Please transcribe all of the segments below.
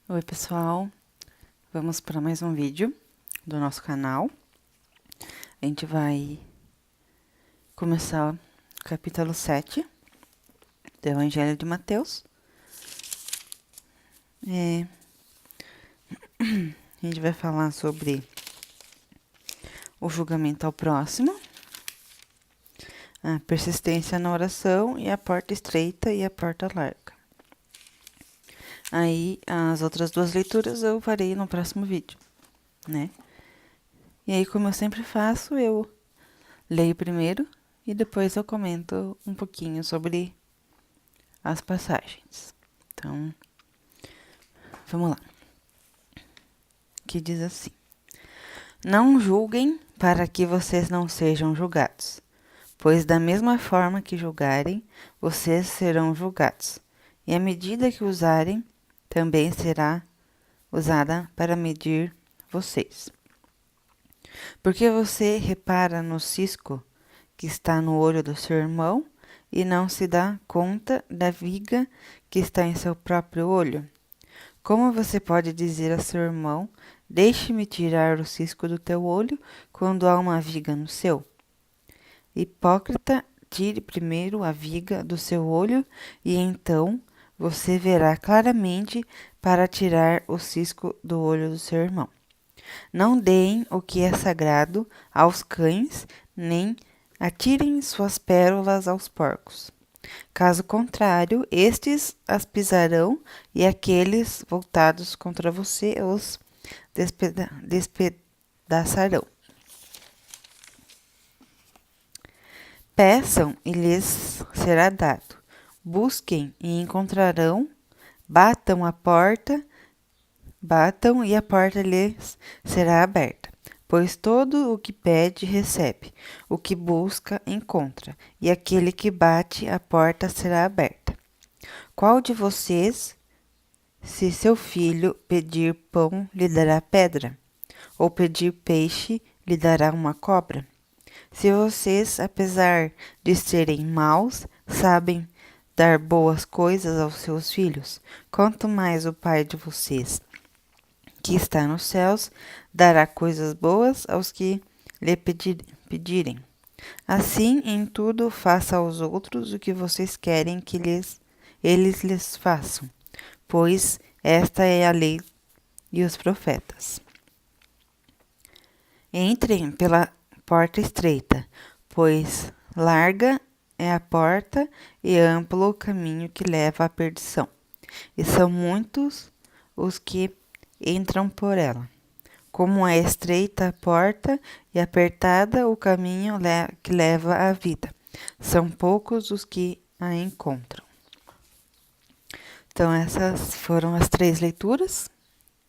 Oi pessoal, vamos para mais um vídeo do nosso canal. A gente vai começar o capítulo 7 do Evangelho de Mateus. A gente vai falar sobre o julgamento ao próximo, a persistência na oração e a porta estreita e a porta larga. Aí, as outras duas leituras eu farei no próximo vídeo, né? E aí, como eu sempre faço, eu leio primeiro e depois eu comento um pouquinho sobre as passagens. Então, vamos lá. Que diz assim: Não julguem para que vocês não sejam julgados, pois da mesma forma que julgarem, vocês serão julgados, e a medida que usarem também será usada para medir vocês. Porque você repara no cisco que está no olho do seu irmão e não se dá conta da viga que está em seu próprio olho? Como você pode dizer a seu irmão: Deixe-me tirar o cisco do teu olho, quando há uma viga no seu? Hipócrita, tire primeiro a viga do seu olho, e então você verá claramente para tirar o cisco do olho do seu irmão. Não deem o que é sagrado aos cães, nem atirem suas pérolas aos porcos. Caso contrário, estes as pisarão, e aqueles voltados contra você os despedaçarão. Peçam e lhes será dado. Busquem e encontrarão. Batam e a porta lhes será aberta. Pois todo o que pede, recebe. O que busca, encontra. E aquele que bate, a porta será aberta. Qual de vocês, se seu filho pedir pão, lhe dará pedra? Ou pedir peixe, lhe dará uma cobra? Se vocês, apesar de serem maus, sabem dar boas coisas aos seus filhos, quanto mais o Pai de vocês, que está nos céus, dará coisas boas aos que lhe pedirem. Assim, em tudo, faça aos outros o que vocês querem que eles lhes façam, pois esta é a lei e os profetas. Entrem pela porta estreita, pois larga é a porta e amplo o caminho que leva à perdição, e são muitos os que entram por ela. Como é estreita a porta e apertada o caminho que leva à vida, são poucos os que a encontram. Então, essas foram as 3 leituras,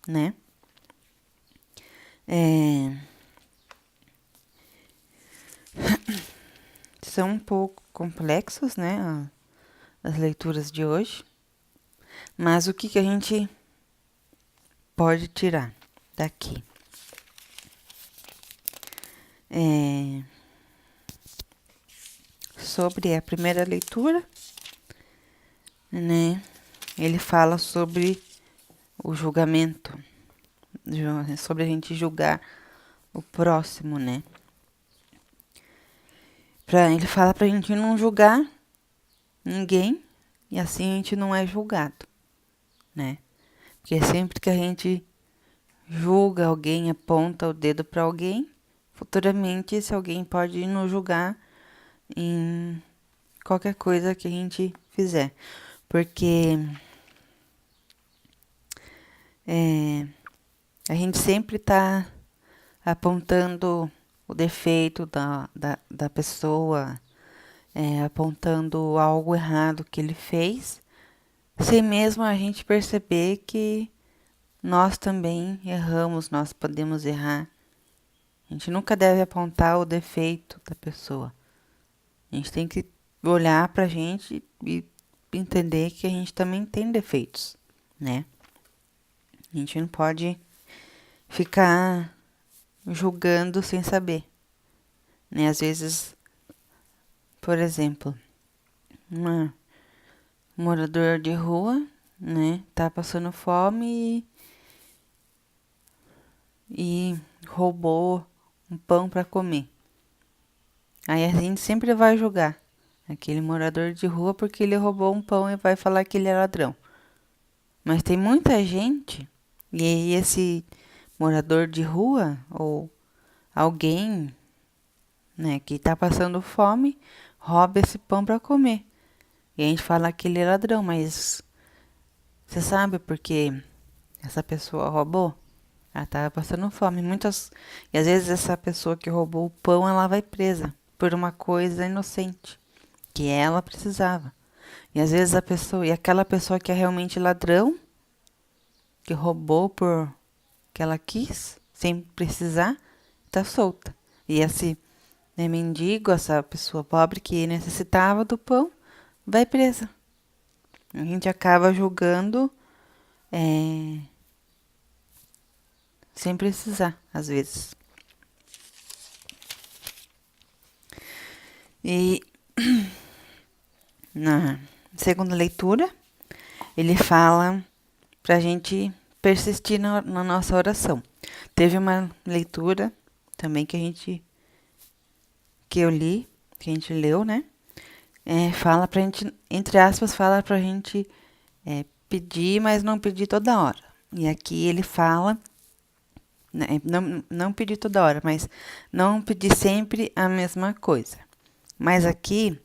né? São um pouco complexos, né? As leituras de hoje. Mas o que a gente pode tirar daqui? Sobre a primeira leitura, né? Ele fala sobre o julgamento, sobre a gente julgar o próximo, né? Ele fala pra gente não julgar ninguém, e assim a gente não é julgado, né? Porque sempre que a gente julga alguém, aponta o dedo para alguém, futuramente esse alguém pode nos julgar em qualquer coisa que a gente fizer. Porque a gente sempre está apontando o defeito da pessoa, apontando algo errado que ele fez, sem mesmo a gente perceber que nós também erramos, nós podemos errar. A gente nunca deve apontar o defeito da pessoa. A gente tem que olhar pra gente e entender que a gente também tem defeitos, né? A gente não pode ficar julgando sem saber, né? Às vezes, por exemplo, um morador de rua né? Tá passando fome e roubou um pão para comer. Aí a gente sempre vai julgar aquele morador de rua porque ele roubou um pão e vai falar que ele é ladrão. Mas tem muita gente, e aí esse morador de rua ou alguém, né, que tá passando fome, rouba esse pão para comer. E a gente fala que ele é ladrão, mas você sabe por que essa pessoa roubou? Ela estava passando fome. E às vezes essa pessoa que roubou o pão, ela vai presa por uma coisa inocente que ela precisava. E às vezes aquela pessoa que é realmente ladrão, que roubou por que ela quis, sem precisar, está solta. E esse, né, mendigo, essa pessoa pobre que necessitava do pão, vai presa. A gente acaba julgando sem precisar, às vezes. E na segunda leitura, ele fala para a gente persistir na nossa oração. Teve uma leitura também que eu li, que a gente leu, né? Fala pra gente, entre aspas, fala pra gente pedir, mas não pedir toda hora. E aqui ele fala, né, não pedir toda hora, mas não pedir sempre a mesma coisa. Mas aqui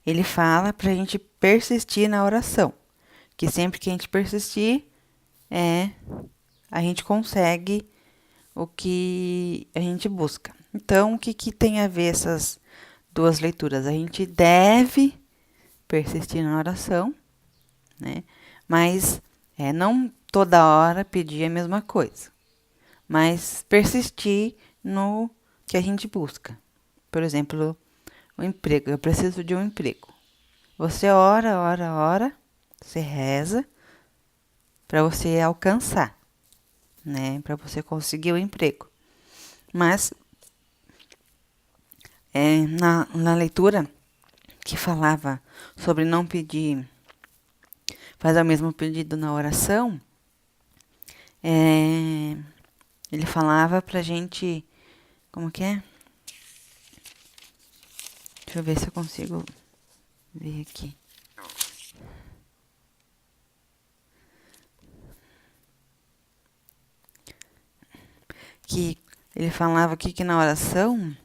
ele fala pra gente persistir na oração. Que sempre que a gente persistir, a gente consegue o que a gente busca. Então, o que tem a ver essas duas leituras? A gente deve persistir na oração, né? Mas não toda hora pedir a mesma coisa, mas persistir no que a gente busca. Por exemplo, o emprego. Eu preciso de um emprego. Você ora, você reza para você alcançar, né? Para você conseguir o emprego. Mas na leitura que falava sobre não pedir, fazer o mesmo pedido na oração, ele falava pra gente, como que é? Deixa eu ver se eu consigo ver aqui. Que ele falava aqui que na oração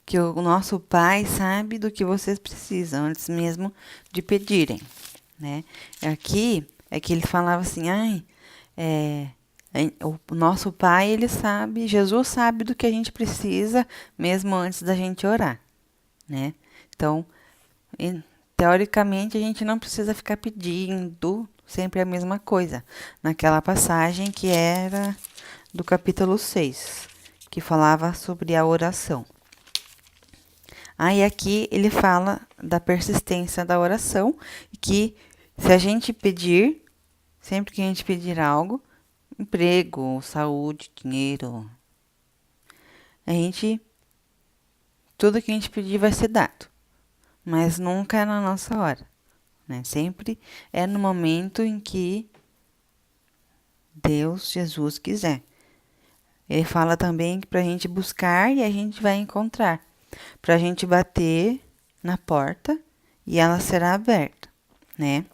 que o nosso Pai sabe do que vocês precisam antes mesmo de pedirem, né? Aqui é que ele falava assim, o nosso Pai, ele sabe, Jesus sabe do que a gente precisa mesmo antes da gente orar, né? Então, teoricamente, a gente não precisa ficar pedindo sempre a mesma coisa. Naquela passagem que era do capítulo 6, que falava sobre a oração. Aí aqui ele fala da persistência da oração, que se a gente pedir, sempre que a gente pedir algo, emprego, saúde, dinheiro, tudo que a gente pedir vai ser dado, mas nunca é na nossa hora, né? Sempre é no momento em que Deus, Jesus quiser. Ele fala também para a gente buscar e a gente vai encontrar, para a gente bater na porta e ela será aberta, né?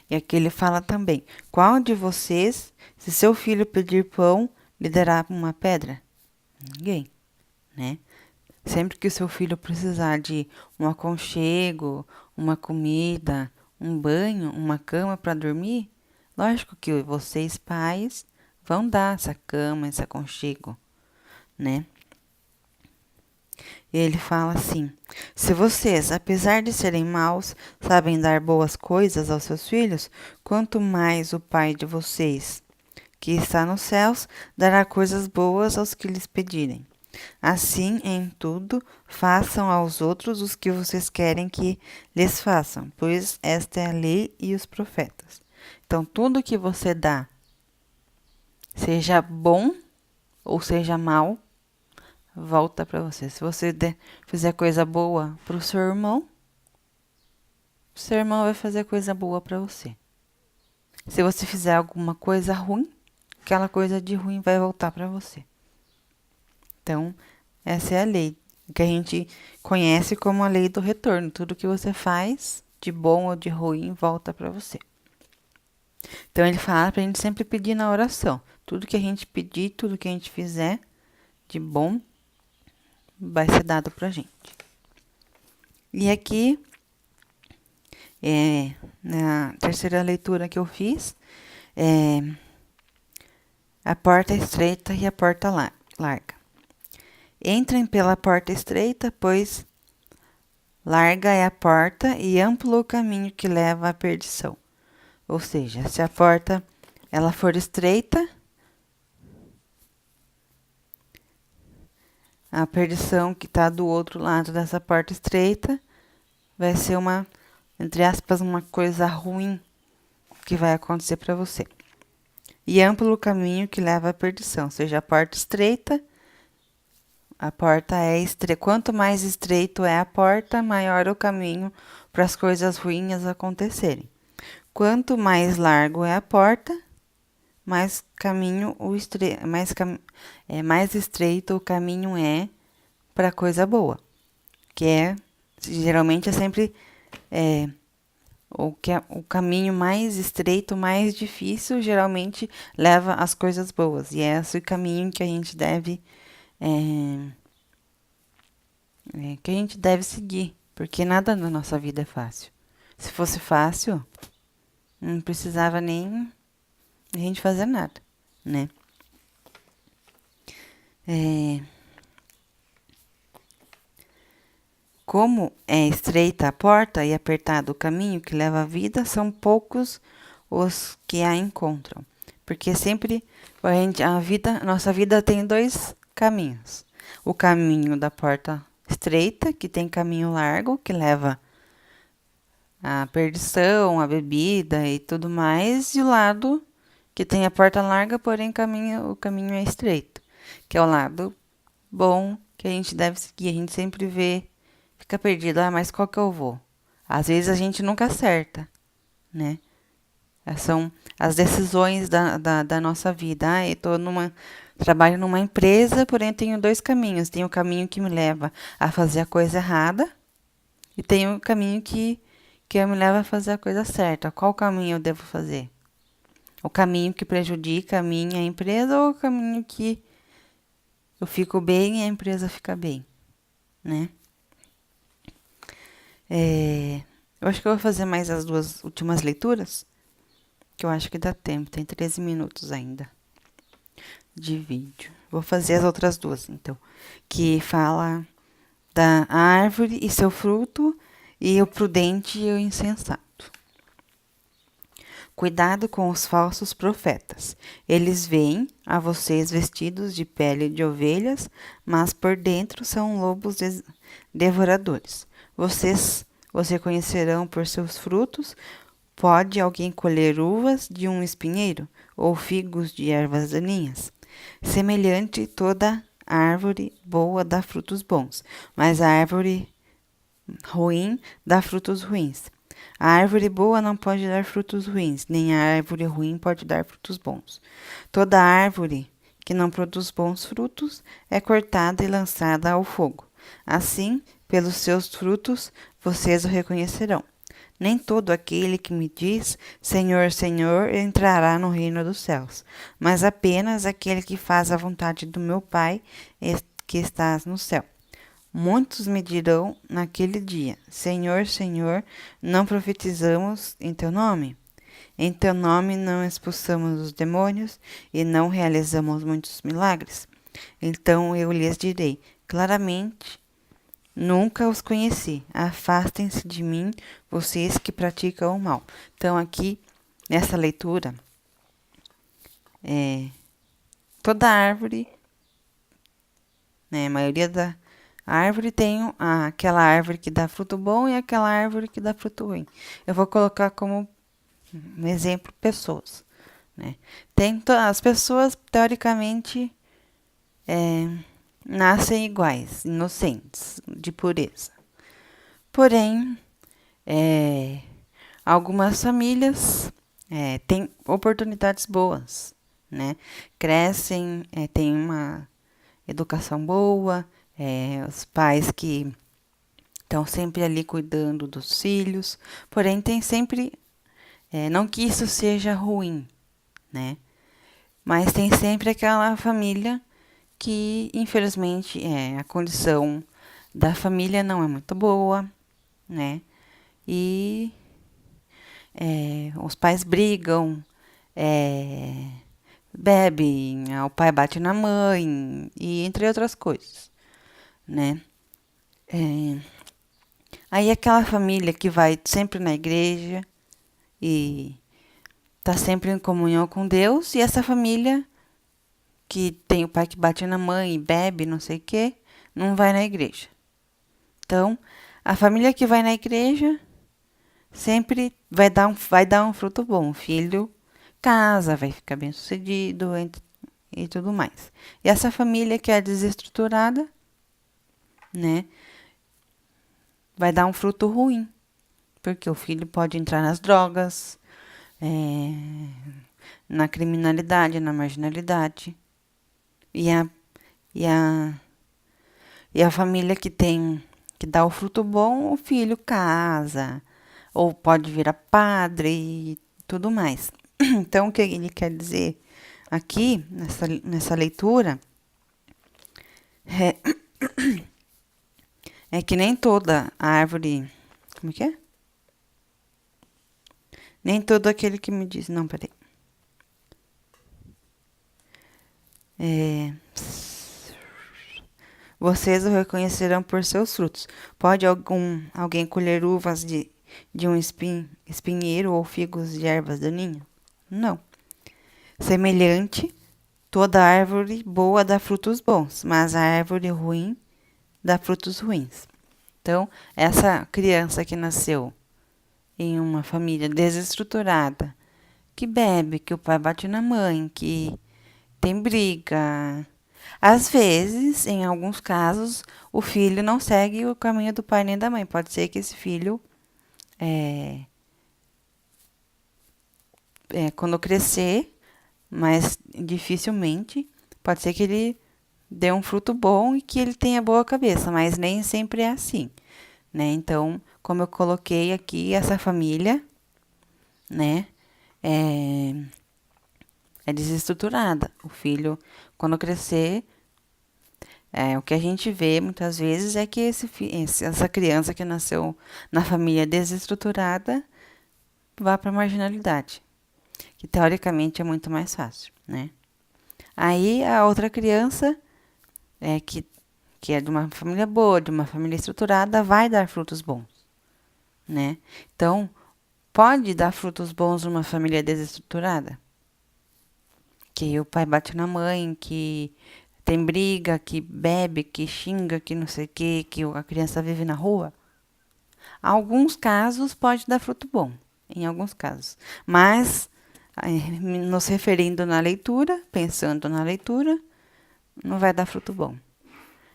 E aqui ele fala também, qual de vocês, se seu filho pedir pão, lhe dará uma pedra? Ninguém, né? Sempre que o seu filho precisar de um aconchego, uma comida, um banho, uma cama para dormir, lógico que vocês, pais, vão dar essa cama, esse aconchego, né? E ele fala assim, se vocês, apesar de serem maus, sabem dar boas coisas aos seus filhos, quanto mais o Pai de vocês, que está nos céus, dará coisas boas aos que lhes pedirem. Assim, em tudo, façam aos outros os que vocês querem que lhes façam, pois esta é a lei e os profetas. Então, tudo que você dá, seja bom ou seja mal, volta para você. Se você fizer coisa boa para o seu irmão vai fazer coisa boa para você. Se você fizer alguma coisa ruim, aquela coisa de ruim vai voltar para você. Então, essa é a lei, que a gente conhece como a lei do retorno. Tudo que você faz, de bom ou de ruim, volta para você. Então, ele fala para a gente sempre pedir na oração. Tudo que a gente pedir, tudo que a gente fizer de bom, vai ser dado para a gente. E aqui, na terceira leitura que eu fiz, a porta estreita e a porta larga. Entrem pela porta estreita, pois larga é a porta e amplo o caminho que leva à perdição. Ou seja, se a porta ela for estreita, a perdição que está do outro lado dessa porta estreita vai ser entre aspas, uma coisa ruim que vai acontecer para você. E amplo o caminho que leva à perdição, ou seja, a porta estreita, a porta é estreita. Quanto mais estreito é a porta, maior o caminho para as coisas ruins acontecerem. Quanto mais largo é a porta, mais estreito o caminho é para coisa boa, que geralmente é sempre o caminho mais estreito, mais difícil, geralmente leva às coisas boas. E é esse o caminho que a gente deve seguir, porque nada na nossa vida é fácil. Se fosse fácil, não precisava nem a gente fazer nada, né? Como é estreita a porta e apertado o caminho que leva à vida, são poucos os que a encontram. Porque sempre nossa vida tem dois caminhos. O caminho da porta estreita, que tem caminho largo, que leva à perdição, à bebida e tudo mais, e o lado que tem a porta larga, porém o caminho é estreito, que é o lado bom que a gente deve seguir. A gente sempre fica perdido, mas qual que eu vou? Às vezes a gente nunca acerta, né? São as decisões da nossa vida. Eu trabalho numa empresa, porém tenho dois caminhos. Tem o caminho que me leva a fazer a coisa errada e tem o caminho que me leva a fazer a coisa certa. Qual caminho eu devo fazer? O caminho que prejudica a minha empresa ou o caminho que eu fico bem e a empresa fica bem, né? Eu acho que eu vou fazer mais as duas últimas leituras, que eu acho que dá tempo, tem 13 minutos ainda de vídeo. Vou fazer as outras duas, então, que fala da árvore e seu fruto e o prudente e o insensato. Cuidado com os falsos profetas. Eles vêm a vocês vestidos de pele de ovelhas, mas por dentro são lobos devoradores. Vocês os reconhecerão por seus frutos. Pode alguém colher uvas de um espinheiro ou figos de ervas daninhas? Semelhante, toda árvore boa dá frutos bons, mas a árvore ruim dá frutos ruins. A árvore boa não pode dar frutos ruins, nem a árvore ruim pode dar frutos bons. Toda árvore que não produz bons frutos é cortada e lançada ao fogo. Assim, pelos seus frutos, vocês o reconhecerão. Nem todo aquele que me diz, Senhor, Senhor, entrará no reino dos céus, mas apenas aquele que faz a vontade do meu Pai que está no céu. Muitos me dirão naquele dia, Senhor, Senhor, não profetizamos em teu nome? Em teu nome não expulsamos os demônios e não realizamos muitos milagres? Então eu lhes direi claramente, nunca os conheci. Afastem-se de mim, vocês que praticam o mal. Então, aqui, nessa leitura, toda árvore, né, a maioria da árvore tem aquela árvore que dá fruto bom e aquela árvore que dá fruto ruim. Eu vou colocar como um exemplo pessoas, né? As pessoas, teoricamente, nascem iguais, inocentes, de pureza. Porém, é, algumas famílias têm oportunidades boas, né? Crescem, têm uma educação boa, os pais que estão sempre ali cuidando dos filhos, porém tem sempre, não que isso seja ruim, né? Mas tem sempre aquela família que, infelizmente, a condição da família não é muito boa, né? E os pais brigam, é, bebem, o pai bate na mãe, e entre outras coisas, né? É, aí aquela família que vai sempre na igreja e tá sempre em comunhão com Deus, e essa família que tem o pai que bate na mãe e bebe, não sei o quê, não vai na igreja. Então, a família que vai na igreja sempre vai dar um fruto bom. O filho casa, vai ficar bem sucedido e tudo mais. E essa família que é desestruturada, né, vai dar um fruto ruim, porque o filho pode entrar nas drogas, na criminalidade, na marginalidade. E a, e a, e a família que dá o fruto bom, o filho casa, ou pode virar padre e tudo mais. Então, o que ele quer dizer aqui, nessa leitura, é, é que nem toda árvore. Como que é? Nem todo aquele que me diz. Não, peraí. Vocês o reconhecerão por seus frutos. Pode alguém colher uvas de um espinheiro ou figos de ervas do ninho? Não. Semelhante, toda árvore boa dá frutos bons, mas a árvore ruim dá frutos ruins. Então, essa criança que nasceu em uma família desestruturada, que bebe, que o pai bate na mãe, que tem briga. Às vezes, em alguns casos, o filho não segue o caminho do pai nem da mãe. Pode ser que esse filho, quando crescer, mas dificilmente, pode ser que ele dê um fruto bom e que ele tenha boa cabeça, mas nem sempre é assim, né? Então, como eu coloquei aqui, essa família, né, é desestruturada. O filho, quando crescer, o que a gente vê muitas vezes é que essa criança que nasceu na família desestruturada vá para a marginalidade, que teoricamente é muito mais fácil, né? Aí a outra criança, que é de uma família boa, de uma família estruturada, vai dar frutos bons, né? Então, pode dar frutos bons numa família desestruturada? Que o pai bate na mãe, que tem briga, que bebe, que xinga, que não sei o quê, que a criança vive na rua? Alguns casos pode dar fruto bom, em alguns casos. Mas, nos referindo na leitura, pensando na leitura, não vai dar fruto bom.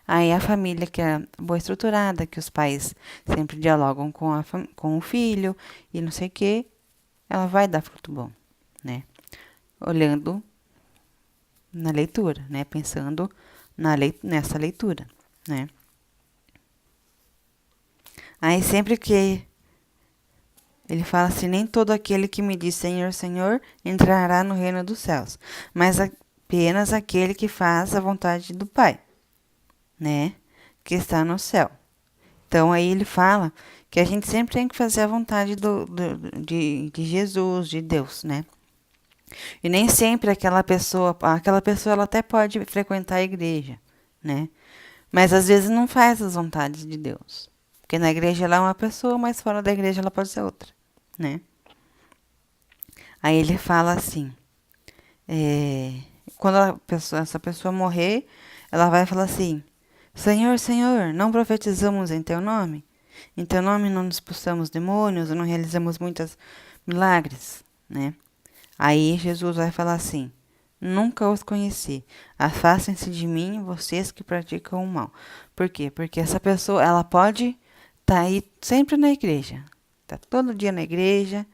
Aí a família que é boa estruturada, que os pais sempre dialogam com o filho e não sei o quê, ela vai dar fruto bom, né? Olhando na leitura, né? Pensando nessa leitura, né? Aí sempre que ele fala assim, nem todo aquele que me diz Senhor, Senhor, entrará no reino dos céus, mas apenas aquele que faz a vontade do Pai, né? Que está no céu. Então aí ele fala que a gente sempre tem que fazer a vontade de Jesus, de Deus, né? E nem sempre aquela pessoa ela até pode frequentar a igreja, né? Mas às vezes não faz as vontades de Deus. Porque na igreja ela é uma pessoa, mas fora da igreja ela pode ser outra, né? Aí ele fala assim, quando essa pessoa morrer, ela vai falar assim, Senhor, Senhor, não profetizamos em teu nome? Em teu nome não expulsamos demônios, não realizamos muitos milagres, né? Aí Jesus vai falar assim, nunca os conheci. Afastem-se de mim, vocês que praticam o mal. Por quê? Porque essa pessoa, ela pode estar aí sempre na igreja. Tá todo dia na igreja,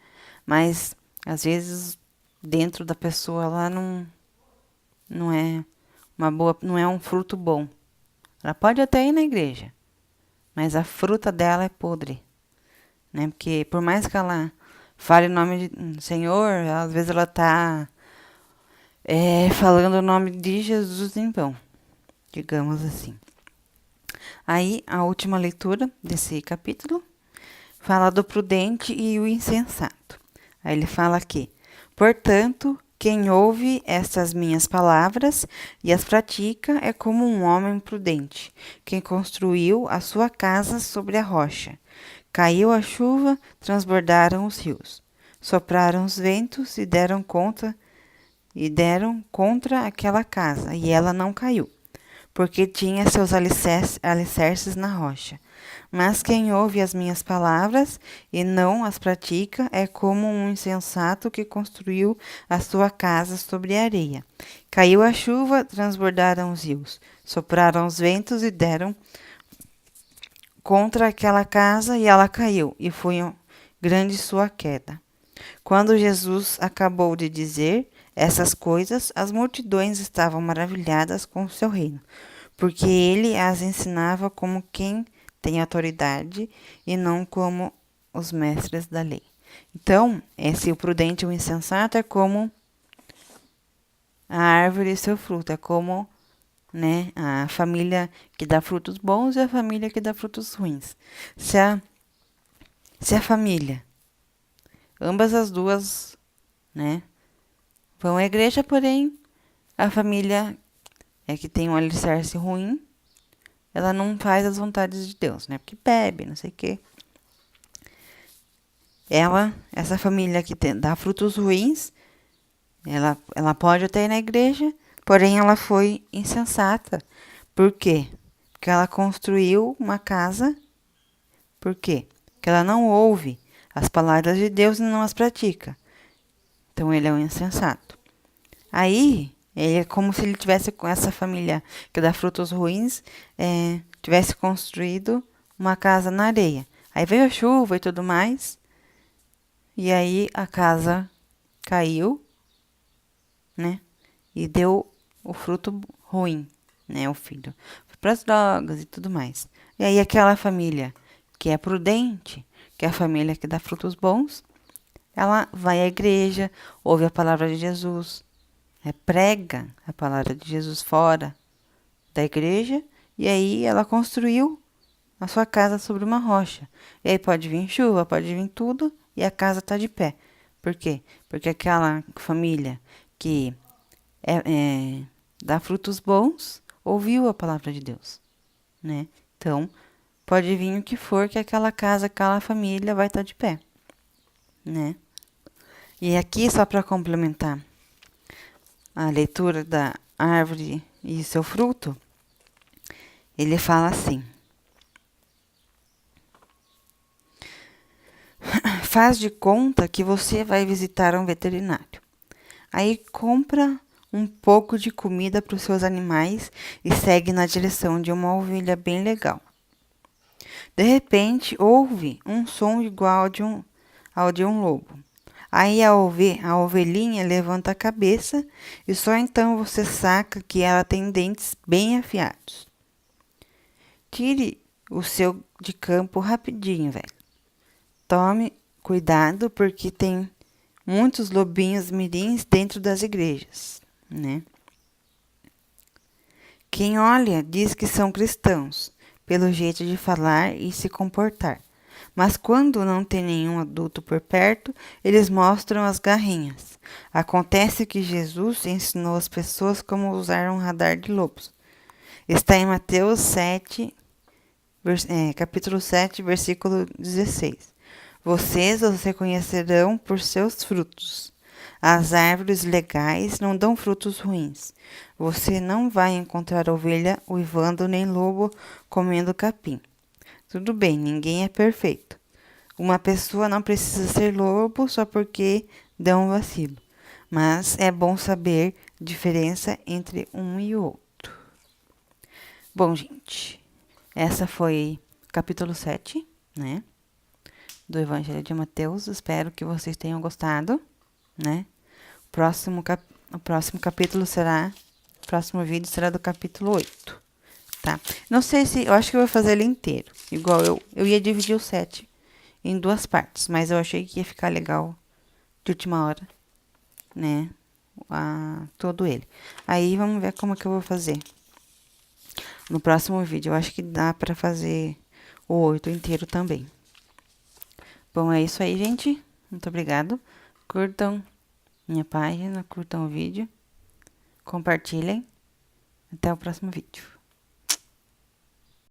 mas às vezes dentro da pessoa lá não é uma boa, não é um fruto bom. Ela pode até ir na igreja, mas a fruta dela é podre, né? Porque por mais que ela fale o nome do Senhor, às vezes ela está falando o nome de Jesus em vão, digamos assim. Aí, a última leitura desse capítulo fala do prudente e o insensato. Aí ele fala aqui: portanto, quem ouve estas minhas palavras e as pratica é como um homem prudente, quem construiu a sua casa sobre a rocha. Caiu a chuva, transbordaram os rios, sopraram os ventos e deram contra aquela casa, e ela não caiu, porque tinha seus alicerces na rocha. Mas quem ouve as minhas palavras e não as pratica é como um insensato que construiu a sua casa sobre a areia. Caiu a chuva, transbordaram os rios, sopraram os ventos e deram contra aquela casa e ela caiu, e foi grande sua queda. Quando Jesus acabou de dizer essas coisas, as multidões estavam maravilhadas com o seu reino, porque ele as ensinava como quem tem autoridade e não como os mestres da lei. Então, esse o prudente e o insensato é como a árvore e seu fruto, é como, né, a família que dá frutos bons e a família que dá frutos ruins. Se a família, ambas as duas, né, vão à igreja, porém a família que tem um alicerce ruim, ela não faz as vontades de Deus, né? Porque bebe, não sei o quê. Essa família que dá frutos ruins, ela pode até ir na igreja, porém ela foi insensata. Por quê? Porque ela construiu uma casa. Por quê? Porque ela não ouve as palavras de Deus e não as pratica. Então ele é um insensato. Aí, ele é como se ele tivesse com essa família que dá frutos ruins, tivesse construído uma casa na areia. Aí veio a chuva e tudo mais, e aí a casa caiu, né? E deu o fruto ruim, né? O filho foi para as drogas e tudo mais. E aí aquela família que é prudente, que é a família que dá frutos bons, ela vai à igreja, ouve a palavra de Jesus, prega a palavra de Jesus fora da igreja, e aí ela construiu a sua casa sobre uma rocha. E aí pode vir chuva, pode vir tudo, e a casa está de pé. Por quê? Porque aquela família que dá frutos bons ouviu a palavra de Deus, né? Então, pode vir o que for, que aquela casa, aquela família vai estar de pé, né? E aqui, só para complementar a leitura da árvore e seu fruto, ele fala assim: faz de conta que você vai visitar um veterinário. Aí compra um pouco de comida para os seus animais e segue na direção de uma ovelha bem legal. De repente, ouve um som igual ao de um lobo. Aí a ovelhinha levanta a cabeça e só então você saca que ela tem dentes bem afiados. Tire o seu de campo rapidinho, velho. Tome cuidado porque tem muitos lobinhos mirins dentro das igrejas, né? Quem olha diz que são cristãos, pelo jeito de falar e se comportar. Mas quando não tem nenhum adulto por perto, eles mostram as garrinhas. Acontece que Jesus ensinou as pessoas como usar um radar de lobos. Está em Mateus 7, capítulo 7, versículo 16. Vocês os reconhecerão por seus frutos. As árvores legais não dão frutos ruins. Você não vai encontrar ovelha uivando nem lobo comendo capim. Tudo bem, ninguém é perfeito. Uma pessoa não precisa ser lobo só porque deu um vacilo. Mas é bom saber diferença entre um e o outro. Bom, gente, essa foi o capítulo 7, né? Do Evangelho de Mateus. Espero que vocês tenham gostado, né? O próximo capítulo será... O próximo vídeo será do capítulo 8, tá? Não sei se... Eu acho que eu vou fazer ele inteiro. Igual eu ia dividir o 7 em 2 partes, mas eu achei que ia ficar legal de última hora, né? Todo ele. Aí vamos ver como que eu vou fazer no próximo vídeo. Eu acho que dá pra fazer o 8 inteiro também. Bom, é isso aí, gente. Muito obrigado. Curtam minha página, curtam o vídeo, compartilhem. Até o próximo vídeo.